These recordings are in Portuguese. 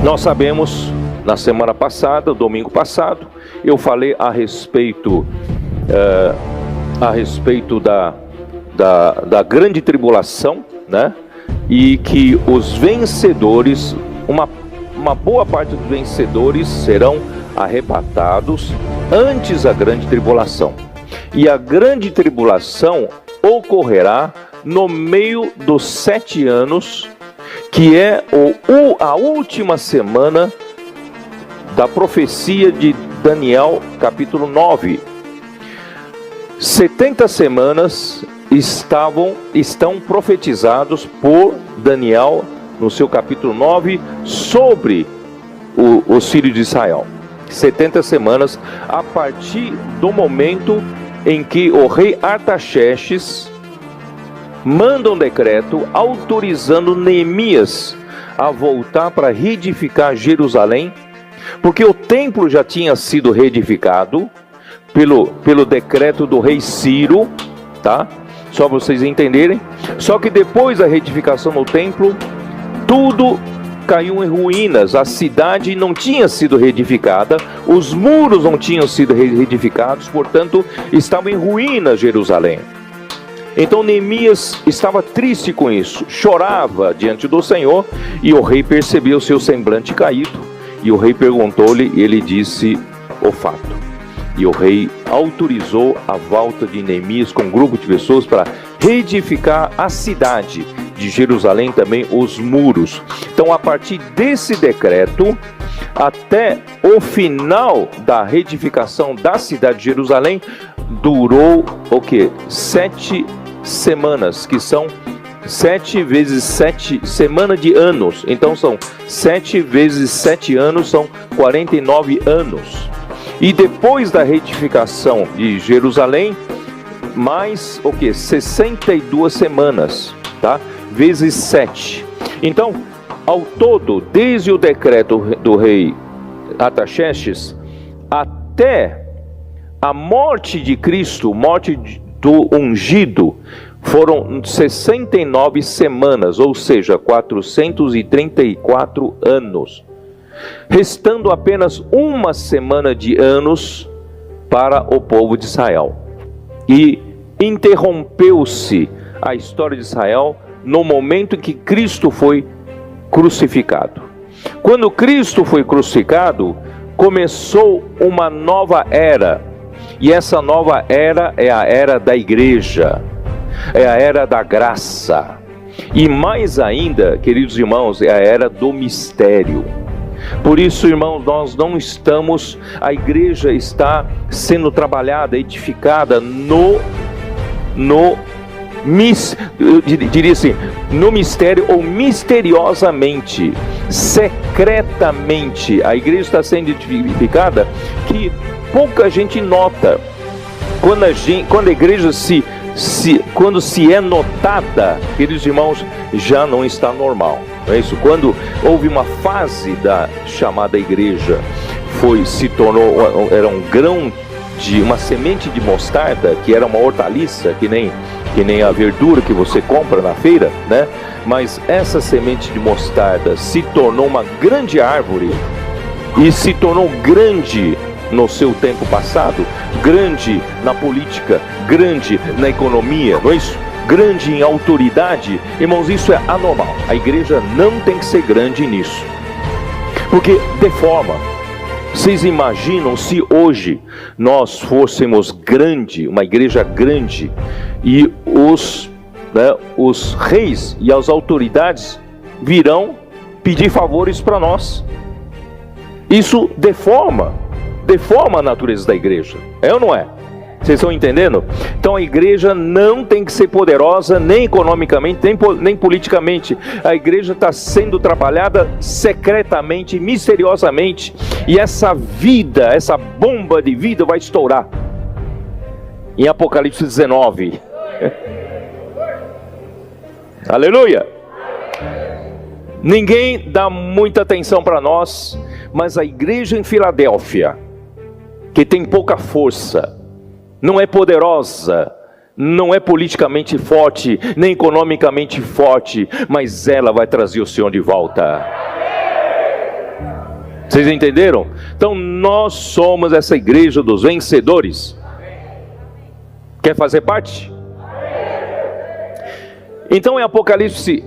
Nós sabemos, na semana passada, domingo passado, eu falei a respeito da grande tribulação, né? E que os vencedores, uma boa parte dos vencedores serão arrebatados antes da grande tribulação. E a grande tribulação ocorrerá no meio dos 7 anos, que é a última semana da profecia de Daniel, capítulo 9. 70 semanas estão profetizados por Daniel no seu capítulo 9 sobre os filhos de Israel. 70 semanas a partir do momento em que o rei Artaxerxes manda um decreto autorizando Neemias a voltar para reedificar Jerusalém, porque o templo já tinha sido reedificado pelo decreto do rei Ciro, tá? Só para vocês entenderem. Só que depois da reedificação do templo, tudo caiu em ruínas. A cidade não tinha sido reedificada, os muros não tinham sido reedificados, portanto, estava em ruínas Jerusalém. Então Neemias estava triste com isso, chorava diante do Senhor, e o rei percebeu seu semblante caído, e o rei perguntou-lhe, e ele disse o fato. E o rei autorizou a volta de Neemias com um grupo de pessoas para reedificar a cidade de Jerusalém, também os muros. Então, a partir desse decreto, até o final da reedificação da cidade de Jerusalém, durou o quê? 7 semanas, que são 7 vezes 7 semanas de anos. Então são 7 vezes 7 anos, são 49 anos. E depois da reedificação de Jerusalém, mais o que? 62 semanas, tá? Vezes 7. Então, ao todo, desde o decreto do rei Artaxerxes até a morte de Cristo, morte do ungido, foram 69 semanas, ou seja, 434 anos. Restando apenas uma semana de anos para o povo de Israel. E interrompeu-se a história de Israel no momento em que Cristo foi crucificado. Quando Cristo foi crucificado, começou uma nova era. E essa nova era é a era da igreja, é a era da graça. E mais ainda, queridos irmãos, é a era do mistério. Por isso, irmãos, nós não estamos, a igreja está sendo trabalhada, edificada eu diria assim, no mistério ou misteriosamente, secretamente. A igreja está sendo edificada que pouca gente nota. Quando a igreja quando se é notada, queridos irmãos, já não está normal, não é isso? Quando houve uma fase da chamada igreja, era um grão de uma semente de mostarda, que era uma hortaliça, que nem a verdura que você compra na feira, né? Mas essa semente de mostarda se tornou uma grande árvore, e se tornou grande no seu tempo passado, grande na política, grande na economia, não é isso? Grande em autoridade. Irmãos, isso é anormal. A igreja não tem que ser grande nisso, porque deforma. Vocês imaginam se hoje nós fôssemos uma igreja grande, e os reis e as autoridades virão pedir favores para nós? Isso deforma a natureza da igreja, é ou não é? Vocês estão entendendo? Então a igreja não tem que ser poderosa, nem economicamente, nem politicamente. A igreja está sendo trabalhada secretamente, misteriosamente, e essa bomba de vida vai estourar em Apocalipse 19. Aleluia! Ninguém dá muita atenção para nós, mas a igreja em Filadélfia, que tem pouca força, não é poderosa, não é politicamente forte, nem economicamente forte, mas ela vai trazer o Senhor de volta. Vocês entenderam? Então nós somos essa igreja dos vencedores. Quer fazer parte? Então em Apocalipse,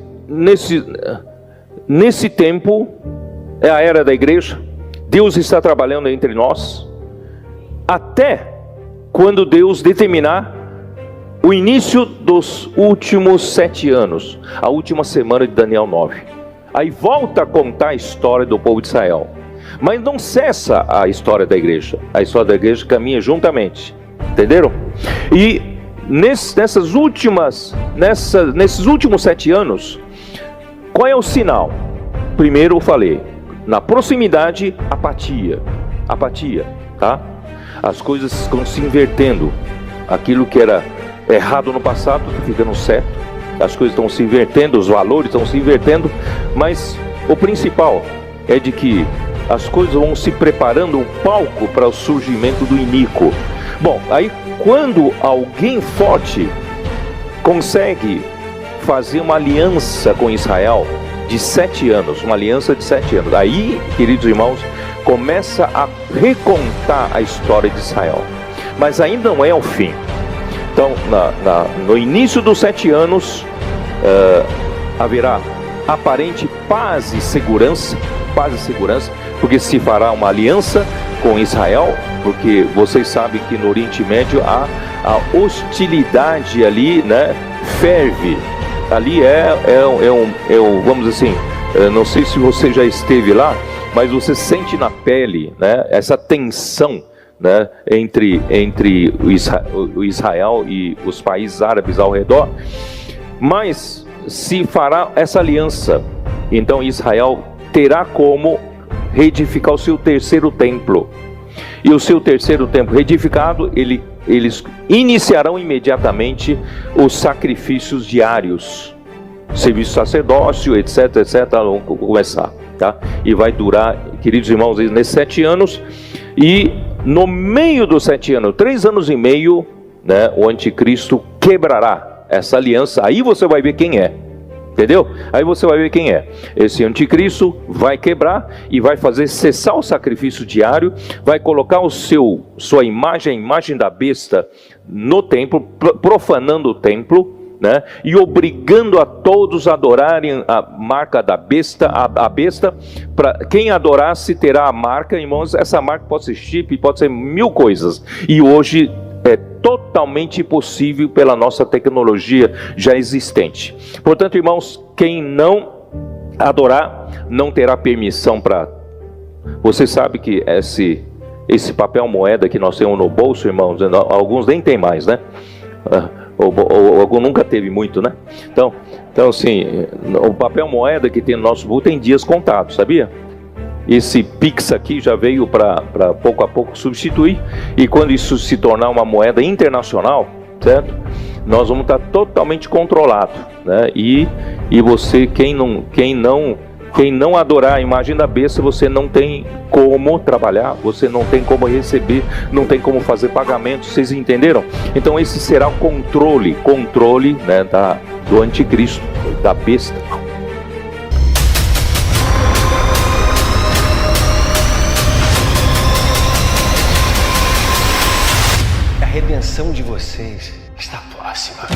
nesse tempo, é a era da igreja. Deus está trabalhando entre nós, até quando Deus determinar o início dos últimos 7 anos, a última semana de Daniel 9. Aí volta a contar a história do povo de Israel. Mas não cessa a história da igreja. A história da igreja caminha juntamente. Entenderam? E nesses últimos 7 anos, qual é o sinal? Primeiro eu falei, na proximidade, apatia, tá? As coisas estão se invertendo. Aquilo que era errado no passado está ficando certo. As coisas estão se invertendo, os valores estão se invertendo. Mas o principal é de que as coisas vão se preparando um palco para o surgimento do iníquo. Bom, aí quando alguém forte consegue fazer uma aliança com Israel de 7 anos, uma aliança de 7 anos, aí, queridos irmãos, começa a recontar a história de Israel. Mas ainda não é o fim. Então, no início dos 7 anos, haverá aparente paz e segurança, porque se fará uma aliança com Israel, porque vocês sabem que no Oriente Médio a hostilidade ali, né, ferve. Ali vamos dizer assim, não sei se você já esteve lá, mas você sente na pele, né, essa tensão, né, entre o Israel e os países árabes ao redor. Mas se fará essa aliança, então Israel terá como reedificar o seu terceiro templo. E o seu terceiro templo reedificado, eles iniciarão imediatamente os sacrifícios diários, serviço sacerdócio, etc, vão começar, tá? E vai durar, queridos irmãos, nesses 7 anos. E no meio dos 7 anos, 3 anos e meio, né, o anticristo quebrará essa aliança. Aí você vai ver quem é. Entendeu? Aí você vai ver quem é. Esse anticristo vai quebrar e vai fazer cessar o sacrifício diário, vai colocar sua imagem, a imagem da besta no templo, profanando o templo, né? E obrigando a todos a adorarem a marca da besta, a besta. Para quem adorasse terá a marca, irmãos. Essa marca pode ser chip, pode ser 1000 coisas. E hoje é totalmente impossível pela nossa tecnologia já existente. Portanto, irmãos, quem não adorar não terá permissão para... Você sabe que esse papel moeda que nós temos no bolso, irmãos, alguns nem tem mais, né? Ou nunca teve muito, né? Então assim, o papel moeda que tem no nosso bolso tem dias contados, sabia? Esse Pix aqui já veio para pouco a pouco substituir. E quando isso se tornar uma moeda internacional, certo? Nós vamos estar totalmente controlado, né? E você, quem não adorar a imagem da besta, você não tem como trabalhar, você não tem como receber, não tem como fazer pagamento. Vocês entenderam? Então esse será o controle, né, do anticristo, da besta. A redenção de vocês está próxima.